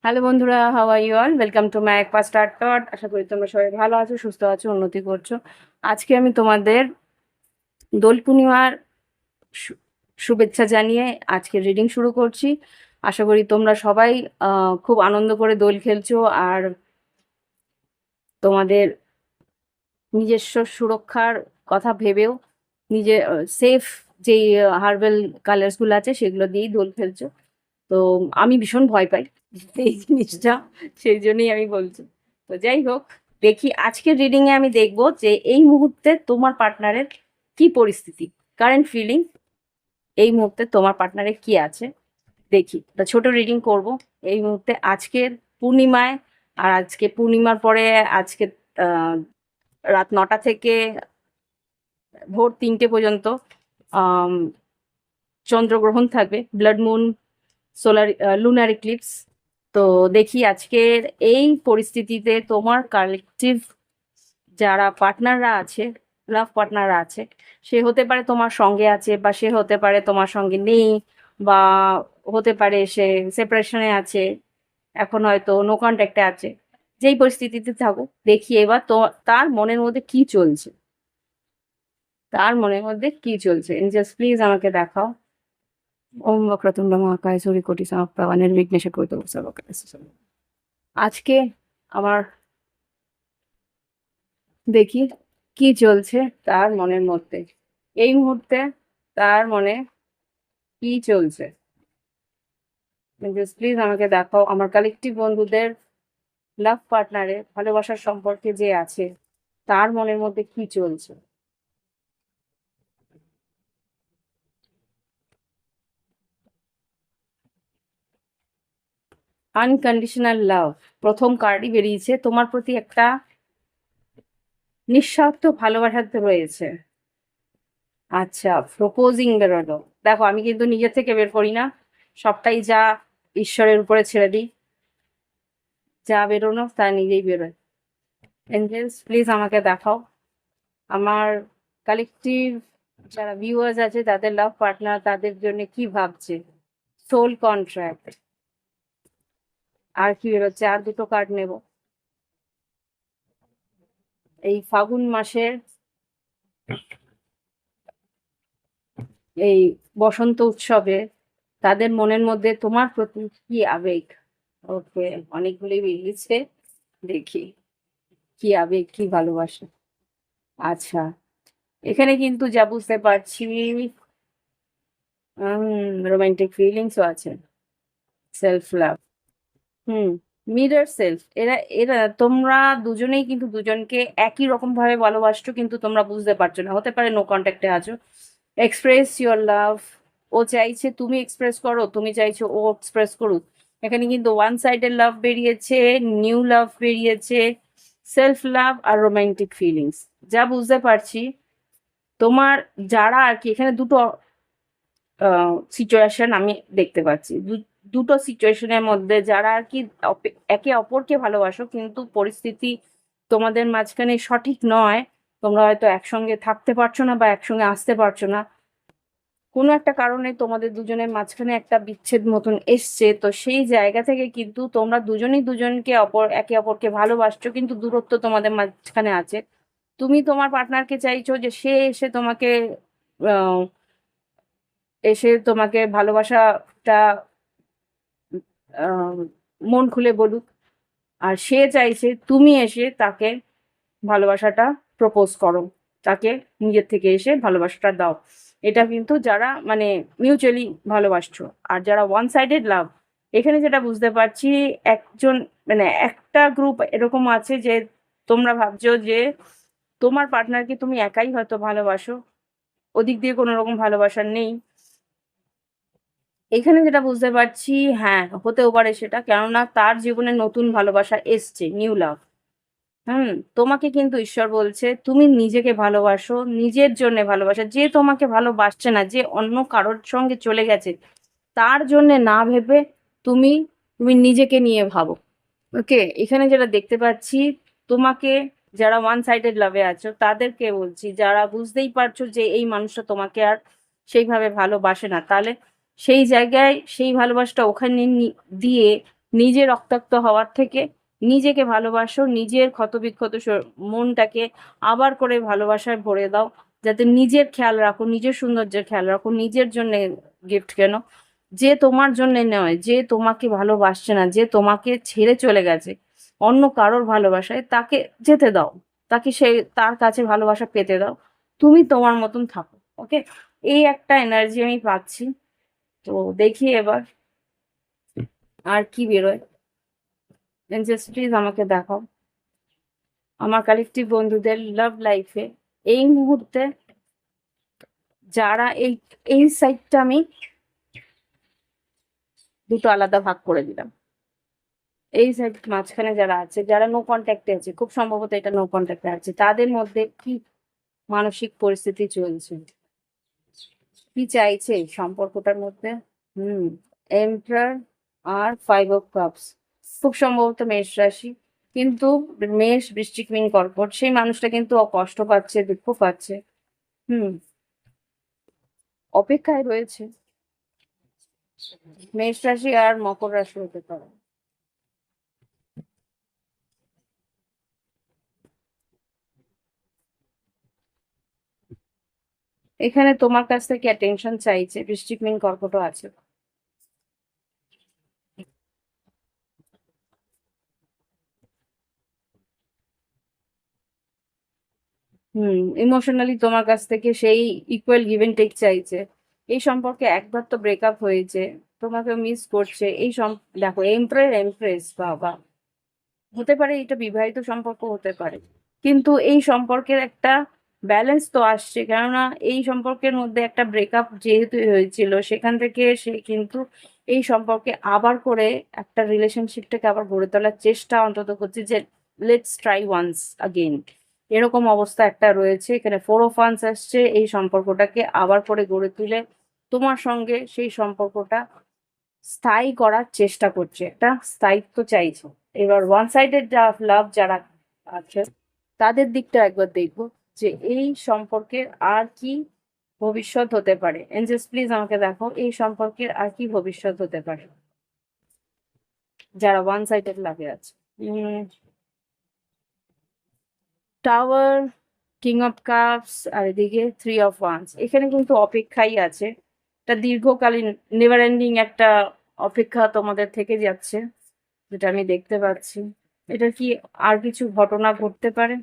Hello বন্ধুরা, how are you all? Welcome to my একপা start টট। আশা করি তোমরা সবাই ভালো আছো, সুস্থ আছো, উন্নতি করছো। আজকে আমি তোমাদের দোল পূর্ণিমার শু- শুভেচ্ছা জানিয়ে আজকে রিডিং শুরু করছি। আশা করি তোমরা সবাই খুব আনন্দ করে দোল খেলছো আর তোমাদের নিজস্ব সুরক্ষার কথা ভেবেও নিজে সেফ যেই হার্বাল কালার্সগুলো আছে সেগুলো দিয়েই দোল খেলছো। তো আমি ভীষণ ভয় পাই এই জিনিসটা, সেই জন্যই আমি বলছি। তো যাই হোক, দেখি আজকের রিডিং এ আমি দেখব যে এই মুহূর্তে তোমার পার্টনারের কি পরিস্থিতি, কারেন্ট ফিলিং এই মুহূর্তে তোমার পার্টনারের কি আছে। দেখি, তা ছোট রিডিং করব এই মুহূর্তে আজকের পূর্ণিমায়। আর আজকে পূর্ণিমার পরে আজকে আহ, রাত 9টা থেকে ভোর 3টে পর্যন্ত আম, চন্দ্রগ্রহণ থাকবে, blood moon, solar lunar eclipse. তো দেখি আজকের এই পরিস্থিতিতে তোমার কালেকটিভ যারা পার্টনাররা আছে, লাভ পার্টনাররা আছে, সে হতে পারে তোমার সঙ্গে আছে বা সে হতে পারে তোমার সঙ্গে নেই, বা হতে পারে সে সেপারেশনে আছে, এখন হয়তো নো কন্ট্যাক্টে আছে। যেই পরিস্থিতিতে থাকুক, দেখি এবার তো তার মনের মধ্যে কি চলছে, তার মনের মধ্যে কি চলছে। জাস্ট প্লিজ আমাকে দেখাও। ওম বক্রতুণ্ড মহাকায় সূর্যকোটি সমপ্রভা নির্বিঘ্নে কুরুতে সর্বকার্যে। আজকে আমার দেখি কি চলছে তার মনের মধ্যে, এই মুহূর্তে তার মনে কি চলছে। জাস্ট প্লিজ আমাকে দেখাও আমার কালেকটিভ বন্ধুদের লাভ পার্টনারে ভালোবাসার সম্পর্কে যে আছে তার মনের মধ্যে কি চলছে। আনকন্ডিশনাল লাভ প্রথম কার্ডই বেরিয়েছে, তোমার প্রতি একটা নিঃস্বার্থ ভালোবাসা তো রয়েছে। আচ্ছা, প্রপোজিং বেরোলো। দেখো, আমি কিন্তু নিজে থেকে বের করি না, সবটাই যা ঈশ্বরের উপরে ছেড়ে দিই, যা বেরোনো তা নিজেই বেরোয়। এঞ্জেলস প্লিজ আমাকে দেখাও আমার কালেকটিভ যারা ভিউয়ার্স আছে তাদের লাভ পার্টনার তাদের জন্য কি ভাবছে। সোল কন্ট্রাক্ট, আর কি বেরোচ্ছে, আর দুটো কার্ড নেব। এই ফাগুন মাসের এই বসন্ত উৎসবে তাদের মনের মধ্যে তোমার প্রতি কি আবেগ। ওকে, অনেকগুলোই বেরিয়েছে, দেখি কি আবেগ কি ভালোবাসা। আচ্ছা, এখানে কিন্তু যা বুঝতে পারছি রোমান্টিক ফিলিংসও আছে, সেলফ লাভ। হুম, মিরর সেলফ। এরা এরা তোমরা দুজনেই কিন্তু দুজনকে একই রকম ভাবে ভালোবাসছো, কিন্তু তোমরা বুঝতে পারছো না। হতে পারে নো কন্ট্যাক্টে আছো। এক্সপ্রেস ইওর লাভ। ও চাইছে তুমি এক্সপ্রেস করো, তুমি চাইছো ও এক্সপ্রেস করুক। এখানে কিন্তু ওয়ান সাইডের লাভ বেরিয়েছে, নিউ লাভ বেরিয়েছে, সেলফ লাভ আর রোমান্টিক ফিলিংস। যা বুঝতে পারছি তোমার যারা আর কি এখানে দুটো সিচুয়েশন আমি দেখতে পাচ্ছি। দুটো সিচুয়েশনের মধ্যে যারা আর কি একে অপরকে ভালোবাসো, কিন্তু পরিস্থিতি তোমাদের মাঝখানে সঠিক নয়। তোমরা হয়তো একসঙ্গে থাকতে পারছো না বা একসঙ্গে আসতে পারছো না, কোনো একটা কারণে তোমাদের দুজনের মাঝখানে একটা বিচ্ছেদ মতন এসছে। তো সেই জায়গা থেকে কিন্তু তোমরা দুজনেই দুজনকে একে অপরকে ভালোবাসছো, কিন্তু দূরত্ব তোমাদের মাঝখানে আছে। তুমি তোমার পার্টনারকে চাইছো যে সে এসে তোমাকে আহ, এসে তোমাকে ভালোবাসাটা আহ, মন খুলে বলুক। আর সে চাইছে তুমি এসে তাকে ভালোবাসাটা প্রপোজ করো, তাকে নিজের থেকে এসে ভালোবাসাটা দাও। এটা কিন্তু যারা মানে মিউচুয়ালি ভালোবাসছো। আর যারা ওয়ান সাইডেড লাভ, এখানে যেটা বুঝতে পারছি একজন মানে একটা গ্রুপ এরকম আছে যে তোমরা ভাবছো যে তোমার পার্টনারকে তুমি একাই হয়তো ভালোবাসো, ওদিক দিয়ে কোনো রকম ভালোবাসা নেই। এখানে যেটা বুঝতে পারছি, হ্যাঁ হতেও পারে সেটা, কেননা তার জীবনে নতুন ভালোবাসা এসছে, নিউ লাভ। হুম, তোমাকে কিন্তু ঈশ্বর বলছে তুমি নিজেকে ভালোবাসো, নিজের জন্য ভালোবাসা। যে তোমাকে ভালোবাসছে না, যে অন্য কারোর সঙ্গে চলে গেছে, তার জন্য না ভেবে তুমি তুমি নিজেকে নিয়ে ভাবো। ওকে, এখানে যেটা দেখতে পাচ্ছি তোমাকে, যারা ওয়ান সাইডেড লাভে আছো তাদেরকে বলছি, যারা বুঝতেই পারছো যে এই মানুষটা তোমাকে আর সেইভাবে ভালোবাসে না, তাহলে সেই জায়গায় সেই ভালোবাসাটা ওখানে দিয়ে নিজে রক্তাক্ত হওয়ার থেকে নিজেকে ভালোবাসো, নিজের ক্ষতবিক্ষত মনটাকে আবার করে ভালোবাসায় ভরে দাও, যাতে নিজের খেয়াল রাখো, নিজের সৌন্দর্যের খেয়াল রাখো, নিজের জন্য গিফট কেনো। যে তোমার জন্য নয়, যে তোমাকে ভালোবাসছে না, যে তোমাকে ছেড়ে চলে গেছে অন্য কারোর ভালোবাসায়, তাকে যেতে দাও, তাকে তার কাছে ভালোবাসা পেতে দাও, তুমি তোমার মতন থাকো। ওকে, এই একটা এনার্জি আমি পাচ্ছি। তো দেখি এবার আর কি বেরোয়। জাস্ট প্লিজ আমাকে দেখাও আমার কালেকটিভ বন্ধুদের লাভ লাইফে এই মুহূর্তে যারা এই এই সাইডটা আমি দুটো আলাদা ভাগ করে দিলাম। এই সাইড মাঝখানে যারা আছে, যারা নো কন্ট্যাক্টে আছে, খুব সম্ভবত এটা নো কন্ট্যাক্টে আছে, তাদের মধ্যে কি মানসিক পরিস্থিতি চলছে, কি চাইছে এই সম্পর্কটার মধ্যে। এম্পারার আর 5 of Cups, খুব সম্ভবত মেষ রাশি, কিন্তু মেষ, বৃশ্চিক, মীন, কর্কট, সেই মানুষটা কিন্তু কষ্ট পাচ্ছে, দুঃখ পাচ্ছে, অপেক্ষায় রয়েছে। মেষ রাশি আর মকর রাশি হতে পারে। এখানে তোমার কাছ থেকে অ্যাটেনশন চাইছে, বৃশ্চিক, মীন, কর্কটও আছে। ইমোশনালি তোমার কাছ থেকে সেই ইকুয়াল গিভ এন্ড টেক চাইছে। এই সম্পর্কে একবার তো ব্রেকআপ হয়েছে, তোমাকে মিস করছে। দেখো, এমপ্রেস এমপ্রেস, বাবা, হতে পারে এটা বিবাহিত সম্পর্ক হতে পারে, কিন্তু এই সম্পর্কের একটা ব্যালেন্স তো আসছে, কেননা এই সম্পর্কের মধ্যে একটা ব্রেকআপ যেহেতু হয়েছিল, সেখান থেকে সে কিন্তু এই সম্পর্কে আবার করে একটা রিলেশনশিপটাকে আবার গড়ে তোলার চেষ্টা অন্তত করছে, যে লেটস ট্রাই ওয়ান্স আগেন। এরকম অবস্থা একটা রয়েছে এখানে। 4 of Wands আসছে, এই সম্পর্কটাকে আবার করে গড়ে তুলে তোমার সঙ্গে সেই সম্পর্কটা স্থায়ী করার চেষ্টা করছে, একটা স্থায়িত্ব চাইছে। এবার ওয়ান সাইডেড লাভ যারা আছে, তাদের দিকটা একবার দেখবো, যে এই সম্পর্কের আর কি ভবিষ্যৎ হতে পারে। এঞ্জেলস প্লিজ আমাকে দেখো এই সম্পর্কের আর কি ভবিষ্যৎ হতে পারে যারা ওয়ান সাইডেড লাভে আছে। টাওয়ার, কিং অফ কাপস, আর এদিকে 3 of Wands। এখানে কিন্তু অপেক্ষাই আছে, একটা দীর্ঘকালীন নেভার এন্ডিং একটা অপেক্ষা তোমাদের থেকে যাচ্ছে, যেটা আমি দেখতে পাচ্ছি। এটা কি আর কিছু ঘটনা ঘটতে পারে,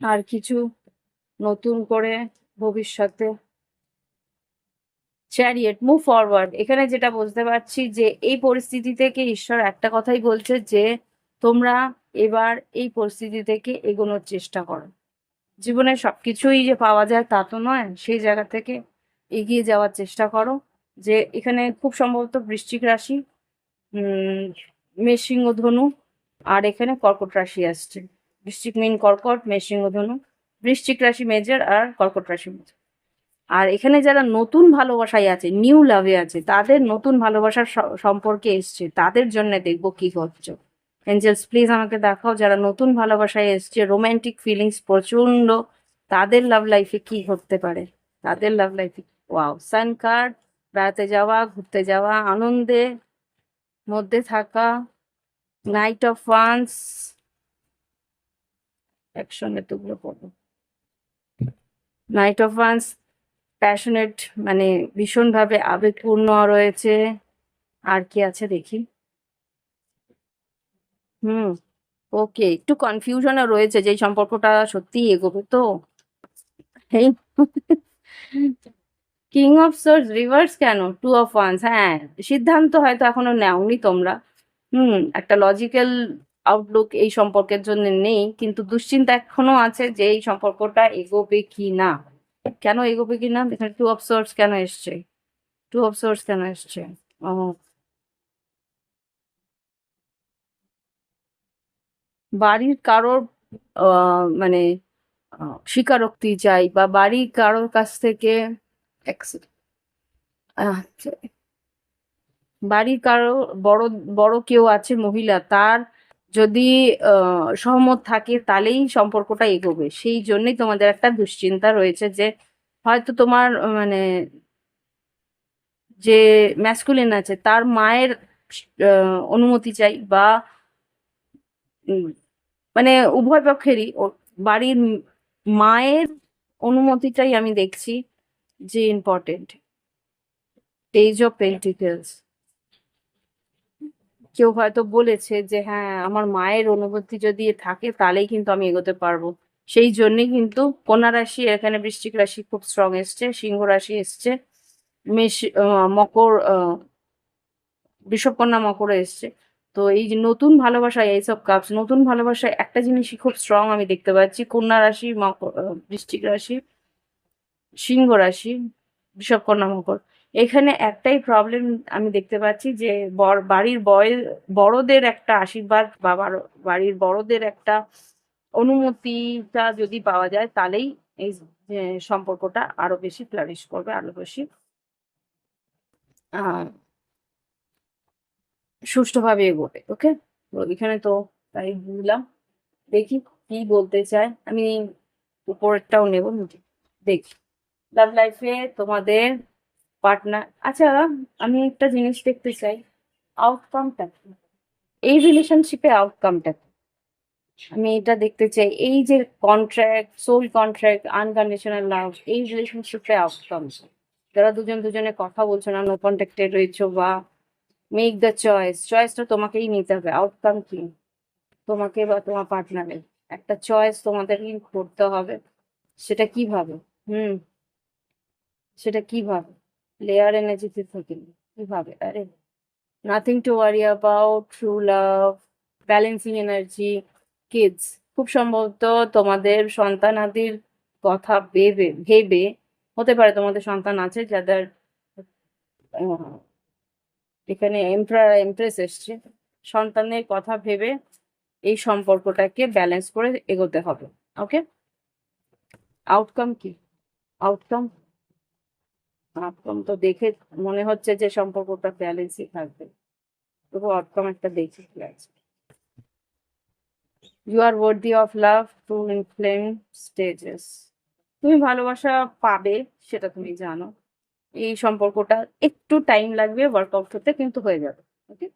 আর কিছু নতুন করে ভবিষ্যতে। চ্যারিয়েট, মুভ ফরওয়ার্ড, এখানে যেটা বুঝতে পারছি যে এই পরিস্থিতি থেকে ঈশ্বর একটা কথাই বলছে, যে তোমরা এবার এই পরিস্থিতি থেকে এগোনোর চেষ্টা করো। জীবনে সবকিছুই যে পাওয়া যায় তা তো নয়, সেই জায়গা থেকে এগিয়ে যাওয়ার চেষ্টা করো। যে এখানে খুব সম্ভবত বৃশ্চিক রাশি, মেষ, সিংহ, ধনু, আর এখানে কর্কট রাশি আসছে। বৃশ্চিক, মীন, কর্কট, মেষ, সিংহ, ধনু, বৃশ্চিক রাশি মেজর আর কর্কট রাশি মেজর। আর এখানে যারা নতুন ভালোবাসায় আছে, নিউ লাভে আছে, তাদের নতুন ভালোবাসার সম্পর্কে এসছে, তাদের জন্য দেখবো কি করছো। এঞ্জেলস প্লিজ আমাকে দেখাও যারা নতুন ভালোবাসায় এসছে, রোমান্টিক ফিলিংস প্রচন্ড, তাদের লাভ লাইফে কি ঘটতে পারে, তাদের লাভ লাইফে। ওয়াও, সান কার্ড, বেড়াতে যাওয়া, ঘুরতে যাওয়া, আনন্দে মধ্যে থাকা, নাইট অফ ওয়ান্স, একসঙ্গে তুগুলো পড়ো, নাইট অফ ওয়ান্স, প্যাশনেট, মানে ভীষণভাবে আবেগপূর্ণ রয়েছে। আর কি আছে দেখি। ওকে, একটু কনফিউশনে রয়েছে যে এই সম্পর্কটা সত্যি এগোবে তো। এই কিং অফ সোর্স রিভার্স কেন, 2 of Wands, হ্যাঁ, সিদ্ধান্ত হয়তো এখনো নেওনি তোমরা। একটা লজিক্যাল আউটলুক এই সম্পর্কের জন্য নেই, কিন্তু দুশ্চিন্তা এখনো আছে যে এই সম্পর্কটা এগোবে কি না। কেন এগোবে কি না, এখানে 2 of Swords কেন এসছে, 2 of Swords কেন এসছে? ও, বাড়ির কারোর মানে স্বীকারোক্তি চাই, বা বাড়ির কারোর কাছ থেকে বাড়ির কারো বড় বড় কেউ আছে মহিলা, তার যদি সহমত থাকে তাহলেই সম্পর্কটা এগোবে। সেই জন্যই তোমাদের একটা দুশ্চিন্তা রয়েছে, যে হয়তো তোমার মানে যে ম্যাসকুলিন আছে তার মায়ের অনুমতি চাই, বা উম, মানে উভয় পক্ষেরই বাড়ির মায়ের অনুমতিটাই আমি দেখছি যে ইম্পর্টেন্ট। পেজ অফ পেন্টিকেলস, কেউ হয়তো বলেছে যে হ্যাঁ আমার মায়ের অনুভূতি যদি থাকে তাহলেই কিন্তু আমি এগোতে পারবো। সেই জন্যই কিন্তু কন্যা রাশি, এখানে বৃশ্চিক রাশি খুব স্ট্রং এসছে, সিংহ রাশি এসছে, মেষ, মকর, বিষবকন্যা মকরে এসছে। তো এই যে নতুন ভালোবাসায় এইসব কাপস, নতুন ভালোবাসায় একটা জিনিসই খুব স্ট্রং আমি দেখতে পাচ্ছি, কন্যা রাশি, মকর, বৃশ্চিক রাশি, সিংহ রাশি, বিষবকন্যা মকর। এখানে একটাই প্রবলেম আমি দেখতে পাচ্ছি যে বাড়ির বড়দের একটা আশীর্বাদ বা বাড়ির বড়দের একটা অনুমতিটা যদি পাওয়া যায় তাহলেই এই যে সম্পর্কটা আরো বেশি ফ্লারিশ করবে, আরো বেশি আহ সুষ্ঠুভাবে এগোবে। ওকে, তো এখানে তো তাই বুঝলাম। দেখি কি বলতে চায়, আমি উপরেরটাও নেব, দেখি লাভ লাইফে তোমাদের পার্টনার। আচ্ছা, আমি একটা জিনিস দেখতে চাই, আউটকামটা কি, এই রিলেশনশিপে আউটকামটা কি? আমি এটা দেখতে চাই, এই যে contract, soul contract, unconditional love, এই রিলেশনশিপে আউটকাম, যারা দুজন দুজনে কথা বলছো না, নো কন্ট্যাক্টে রয়েছো, বা মেক দ্য চয়েস, চয়েসটা তোমাকেই নিতে হবে। আউটকাম কি? তোমাকে বা তোমার পার্টনারের একটা চয়েস তোমাদেরই করতে হবে। সেটা কিভাবে? হুম, সেটা কিভাবে? লেয়ার এনার্জিতে থেকে কিভাবে? আরে, nothing to worry about, true love, balancing energy, kids. খুব সম্ভবত তোমাদের সন্তানাদির কথা ভেবে ভেবে, হতে পারে তোমাদের সন্তান আছে যাদের আহ, এখানে এমপ্রায়ার এমপ্রেস এসছে, সন্তানের কথা ভেবে এই সম্পর্কটাকে ব্যালেন্স করে এগোতে হবে। ওকে, আউটকাম কি? আউটকাম, আউটকাম তো দেখে মনে হচ্ছে যে সম্পর্কটা ব্যালেন্সই থাকবে, তবু আউটকাম একটা দেখে কি আছে। You are worthy of love to inflame stages, তুমি ভালোবাসা পাবে, সেটা তুমি জানো। এই সম্পর্কটা একটু টাইম লাগবে ওয়ার্কআউট হতে, কিন্তু হয়ে যাবে। ওকে,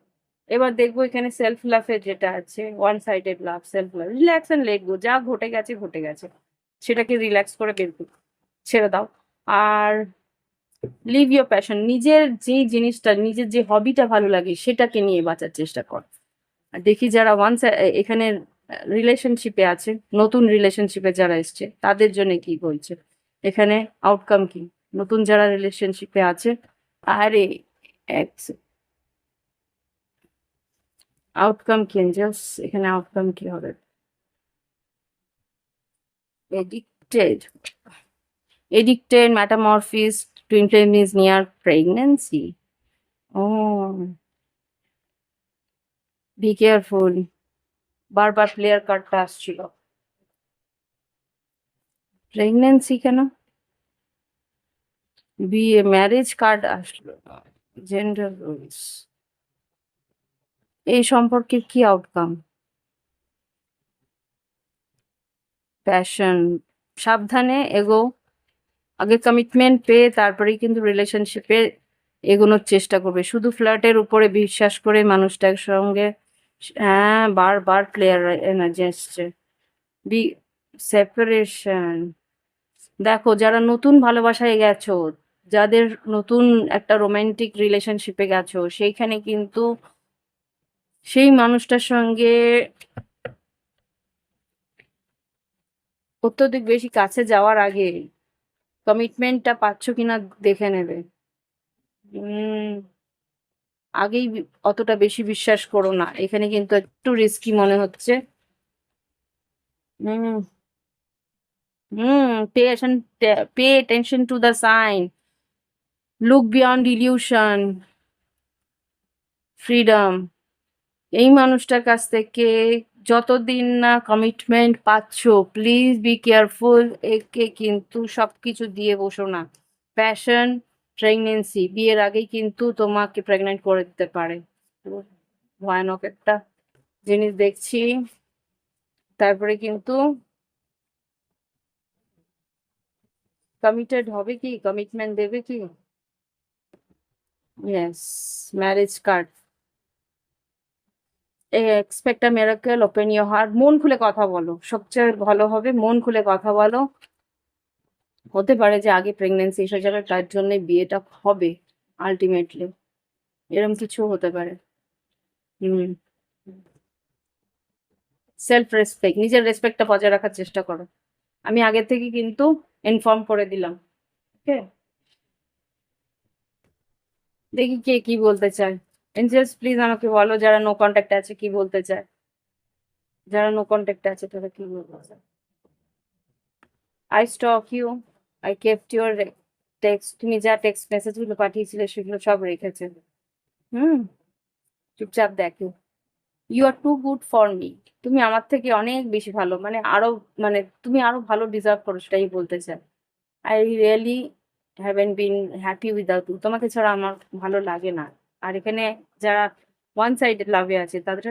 এবার দেখবো এখানে সেলফ লাভের যেটা আছে, one sided love, self love, relax and let go, যা ঘটে গেছে ঘটে গেছে, সেটাকে রিল্যাক্স করে বের করো, ছেড়ে দাও। আর লিভ ইয়োর প্যাশন, নিজের যে জিনিসটা, নিজের যে হবিটা ভালো লাগে সেটাকে নিয়ে বাঁচার চেষ্টা কর। আর দেখি যারা এখানে রিলেশনশিপে আছে, নতুন রিলেশনশিপে যারা এসছে তাদের জন্য কি বলছে এখানে, আউটকাম কি? নতুন যারা রিলেশনশিপে আছে, আরে আউটকাম কি এঞ্জেলস, এখানে আউটকাম কি হবে? Addicted, addicted, metamorphosis, twin flame is near pregnancy. Oh, be careful, বারবার প্লেয়ার কার্ডটা আসছিল, প্রেগনেন্সি কেন? বিয়ে, ম্যারেজ কার্ড আসলো, জেন্ডার রোলস, এই সম্পর্কের কি আউটকাম? প্যাশন, সাবধানে এগো, আগে কমিটমেন্ট পেয়ে তারপরেই কিন্তু রিলেশনশিপে এগোনোর চেষ্টা করবে। শুধু ফ্ল্যাটের উপরে বিশ্বাস করে মানুষটার সঙ্গে, হ্যাঁ বারবার প্লেয়ার এনার্জি আসছে, বি সেপারেশন। দেখো যারা নতুন ভালোবাসায় গেছো, যাদের নতুন একটা রোমান্টিক রিলেশনশিপে গেছো, সেইখানে কিন্তু সেই মানুষটার সঙ্গে অত্যধিক বেশি কাছে যাওয়ার আগে কমিটমেন্টটা পাচ্ছ কিনা দেখে নেবে। উম আগেই অতটা বেশি বিশ্বাস করো না, এখানে কিন্তু একটু রিস্কি মনে হচ্ছে। Hmm, hmm, pay attention to the sign, look beyond illusion, freedom. এই মানুষটার কাছ থেকে যতদিন না কমিটমেন্ট পাচ্ছ, প্লিজ বি কেয়ারফুল, একে কিন্তু সবকিছু দিয়ে বসো না। প্যাশন, প্রেগনেন্সি, বিয়ের আগেই কিন্তু তোমাকে প্রেগনেন্ট করে দিতে পারে। তো ভয়ানক একটা জিনিস দেখছি। তারপরে কিন্তু কমিটেড হবে কি, কমিটমেন্ট দেবে কি? Yes, marriage card. Expect a miracle, open your heart. মন খুলে কথা বলো, সবচেয়ে ভালো হবে মন খুলে কথা বলো। হতে পারে যে আগে প্রেগন্যান্সি এসে যাবে, তার জন্য বিয়েটা হবে আলটিমেটলি, এরকম কিছু হতে পারে। হুম। সেলফ রেসপেক্ট, নিজের রেসপেক্টটা বজায় রাখার চেষ্টা করো। আমি আগে থেকে কিন্তু ইনফর্ম করে দিলাম। ওকে, দেখি কে কি বলতে চায়। এঞ্জেলস প্লিজ আমাকে বলো, যারা নো কন্ট্যাক্ট আছে কি বলতে চায়, যারা নো কন্ট্যাক্ট আছে তারা কি বলতে চায়। I stalk you, I kept your text, তুমি যা টেক্সট মেসেজ গুলো পাঠিয়েছিলে সেগুলো সব রেখেছে। হুম, চুপচাপ দেখো। You are too good for me, তুমি আমার থেকে অনেক বেশি ভালো, মানে আরো, মানে তুমি আরো ভালো ডিজার্ভ করো, সেটাই বলতে চাই। I really haven't been happy without you, তোমাকে ছাড়া আমার ভালো লাগে না। আর এখানে যারা ওয়ান সাইডেড লাভে আছে তাদের,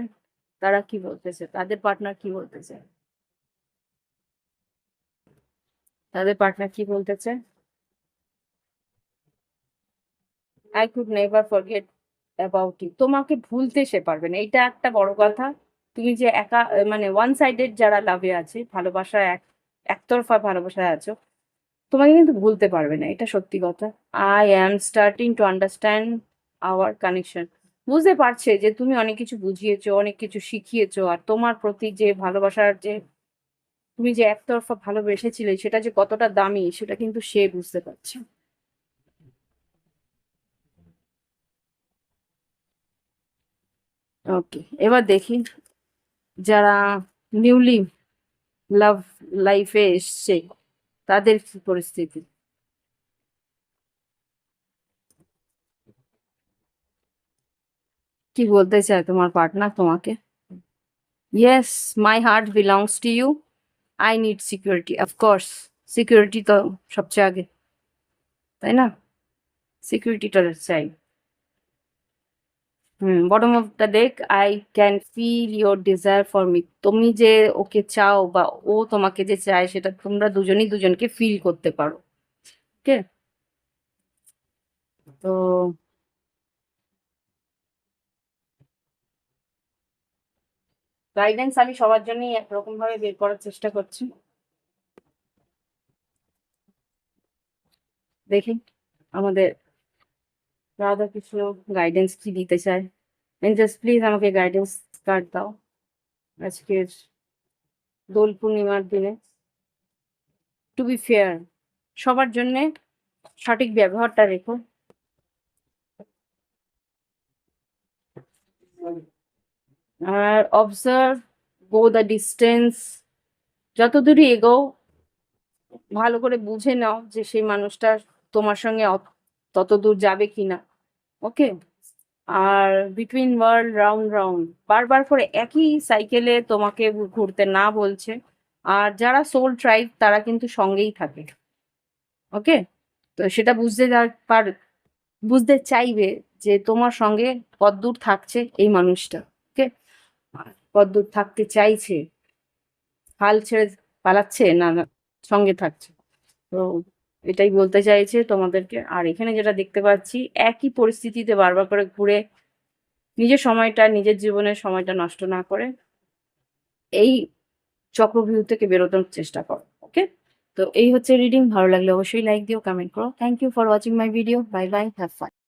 তারা কি বলতেছে, তাদের পার্টনার কি বলতেছে, তাদের পার্টনার কি বলতেছে। I could never forget about you, তোমাকে ভুলতে সে পারবে না, এটা একটা বড় কথা। তুমি যে একা, মানে ওয়ান সাইডেড যারা লাভে আছে, ভালোবাসা একতরফা ভালোবাসায় আছো, তোমাকে কিন্তু ভুলতে পারবে না, এটা সত্যি কথা। I am starting to understand our connection, বুঝতে পারছে যে তুমি অনেক কিছু বুঝিয়েছো, অনেক কিছু শিখিয়েছো, আর তোমার প্রতি যে ভালোবাসার যে, তুমি যে একতরফা ভালোবেসেছিলে সেটা যে কতটা দামি সেটা কিন্তু সে বুঝতে পারছে। ওকে, এবার দেখি যারা নিউলি লাভ লাইফে এসছে তাদের কি পরিস্থিতি, কি বলতে চায় তোমার পার্টনার তোমাকে। Yes, my heart belongs to you, I need security, of course security তো সবচেয়ে আগে, তাই না, সিকিউরিটিটা চাই। Bottom of the deck, I can feel your desire for me, তুমি যে ওকে চাও বা ও তোমাকে যে চায় সেটা তোমরা দুজনই দুজনকে ফিল করতে পারো। ওকে, তো গাইডেন্স আমি সবার জন্যই একরকম ভাবে বের করার চেষ্টা করছি। দেখি আমাদের রাধা কৃষ্ণ গাইডেন্স কি দিতে চায়। এঞ্জেলস প্লিজ আমাকে গাইডেন্স কার্ড দাও আজকের দোল পূর্ণিমার দিনে। টু বি ফেয়ার, সবার জন্যে সঠিক ব্যবহারটা রেখো। আর অবজার্ভ, গো দ্য ডিস্টেন্স, যত দূরই এগোও ভালো করে বুঝে নাও যে সেই মানুষটা তোমার সঙ্গে তত দূর যাবে কিনা। ওকে, আর বিটুইন ওয়ার্ল্ড রাউন্ড রাউন্ড, বারবার করে একই সাইকেলে তোমাকে ঘুরতে না বলছে। আর যারা সোল ট্রাইব তারা কিন্তু সঙ্গেই থাকে। ওকে, তো সেটা বুঝতে বুঝতে চাইবে যে তোমার সঙ্গে কতদূর থাকছে এই মানুষটা। ওকে, কতদূর থাকতে চাইছে, হাল ছেড়ে পালাচ্ছে না না সঙ্গে থাকছে। তো এটাই বলতে চাইছে তোমাদেরকে। আর এখানে যেটা দেখতে পাচ্ছি, একই পরিস্থিতিতে বারবার করে ঘুরে নিজের সময়টা, নিজের জীবনের সময়টা নষ্ট না করে এই চক্রভিউ থেকে বেরোনোর চেষ্টা করো। ওকে, তো এই হচ্ছে রিডিং। ভালো লাগলে অবশ্যই লাইক দিও, কমেন্ট করো। Thank you for watching my video. Bye bye, have fun.